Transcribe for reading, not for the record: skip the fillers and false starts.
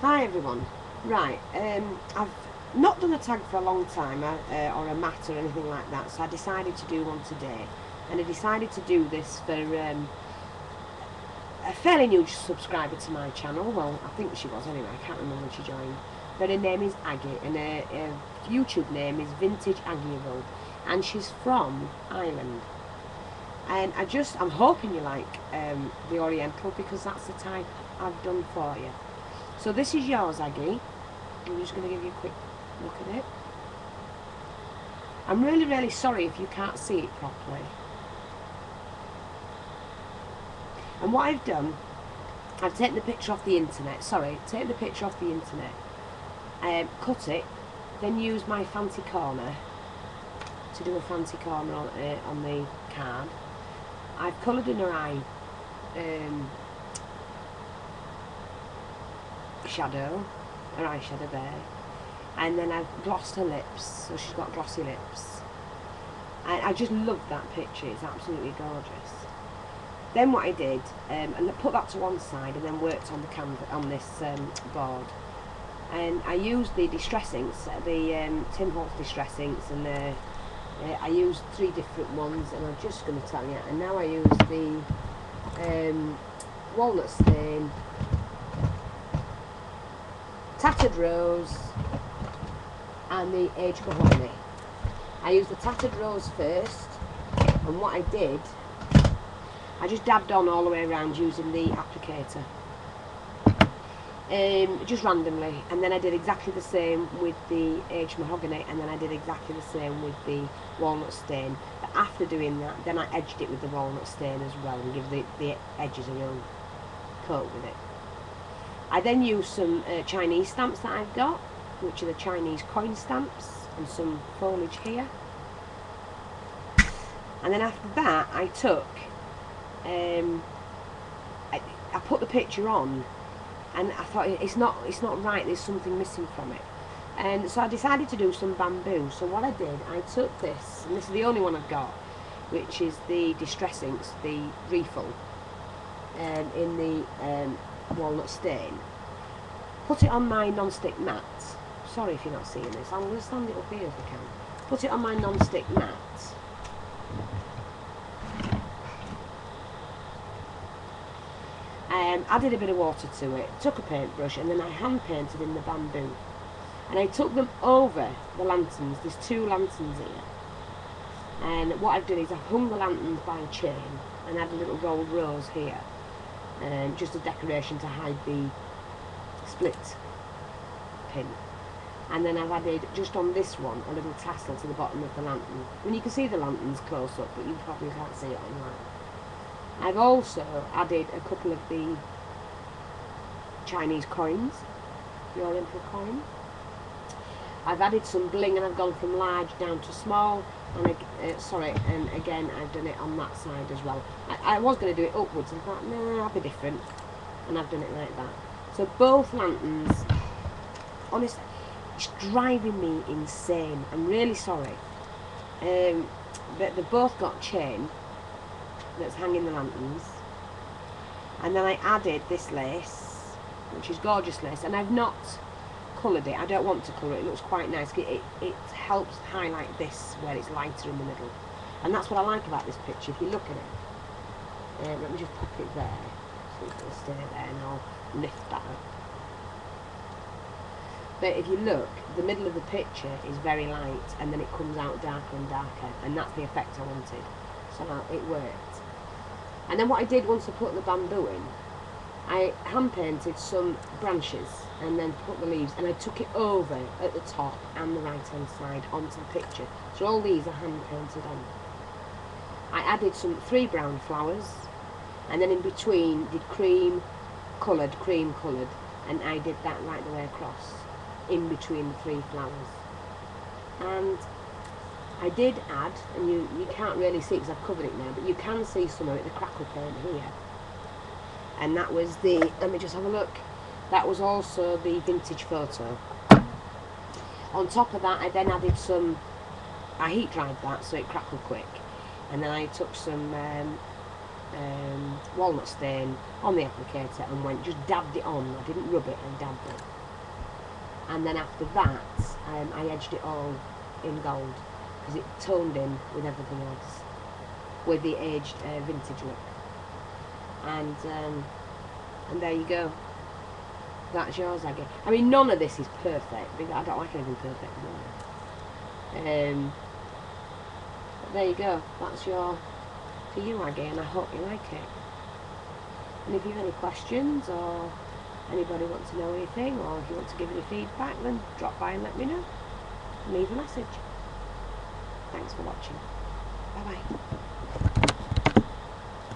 Hi everyone. Right, I've not done a tag for a long time or a mat or anything like that, so I decided to do one today. And I decided to do this for a fairly new subscriber to my channel. Well, I think she was anyway, I can't remember when she joined. But her name is Aggie, and her YouTube name is Vintageaggieable, and she's from Ireland. And I'm hoping you like the Oriental, because that's the type I've done for you. So this is yours, Aggie. I'm just going to give you a quick look at it. I'm really sorry if you can't see it properly. And what I've done, I've taken the picture off the internet. Take the picture off the internet. Cut it, then use my fancy corner to do a fancy corner on the card. I've coloured in her eye eyeshadow there, and then I've glossed her lips, so she's got glossy lips, and I just love that picture. It's absolutely gorgeous. Then what I did, and I put that to one side, and then worked on the canvas on this board, and I used the distress inks, the Tim Holtz distress inks, and I used 3 different ones, and I'm just going to tell you. And now I use the walnut stain, tattered rose, and the aged mahogany. I used the tattered rose first, and what I did, I just dabbed on all the way around using the applicator, just randomly, and then I did exactly the same with the aged mahogany, and then I did exactly the same with the walnut stain. But after doing that, then I edged it with the walnut stain as well, and give the edges a real coat with it. I then used some Chinese stamps that I've got, which are the Chinese coin stamps, and some foliage here. And then after that, I took, I put the picture on, and I thought it's not right. There's something missing from it, and so I decided to do some bamboo. So what I did, I took this, and this is the only one I've got, which is the distress inks, the refill, in the walnut stain. Put it on my non-stick mat. Sorry if you're not seeing this. I'm going to stand it up here if I can. Put it on my non-stick mat. Added a bit of water to it. Took a paintbrush, and then I hand painted in the bamboo. And I took them over the lanterns. There's 2 lanterns here. And what I've done is I've hung the lanterns by a chain and added a little gold rose here. Just a decoration to hide the split pin. And then I've added, just on this one, a little tassel to the bottom of the lantern. I mean, you can see the lanterns close up, but you probably can't see it online. I've also added a couple of the Chinese coins, the Oriental coin. I've added some bling, and I've gone from large down to small, and and again I've done it on that side as well. I was going to do it upwards, and I thought, no, I'll be different, and I've done it like that. So both lanterns, honestly, it's driving me insane. I'm really sorry. But they've both got chain that's hanging the lanterns, and then I added this lace, which is gorgeous lace, and I've not coloured it. I don't want to colour it. It looks quite nice. It helps highlight this where it's lighter in the middle, and that's what I like about this picture. If you look at it, let me just pop it there so it'll stay there, and I'll lift that up. But if you look, the middle of the picture is very light, and then it comes out darker and darker, and that's the effect I wanted. So it worked. And then what I did once I put the bamboo in, I hand painted some branches and then put the leaves, and I took it over at the top and the right hand side onto the picture. So all these are hand painted on. I added some 3 brown flowers, and then in between did cream coloured, and I did that right the way across in between the 3 flowers. And I did add, and you can't really see because I've covered it now, but you can see some of it, the crackle paint here. And that was the, let me just have a look, that was also the vintage photo. On top of that, I then added some, I heat dried that so it crackled quick, and then I took some walnut stain on the applicator and just dabbed it on. I didn't rub it, I dabbed it. And then after that, I edged it all in gold because it toned in with everything else, with the aged vintage look. And there you go. That's yours, Aggie. I mean, none of this is perfect because I don't like anything perfect. But there you go. That's your for you, Aggie, and I hope you like it. And if you have any questions or anybody wants to know anything, or if you want to give any feedback, then drop by and let me know. Leave a message. Thanks for watching. Bye bye.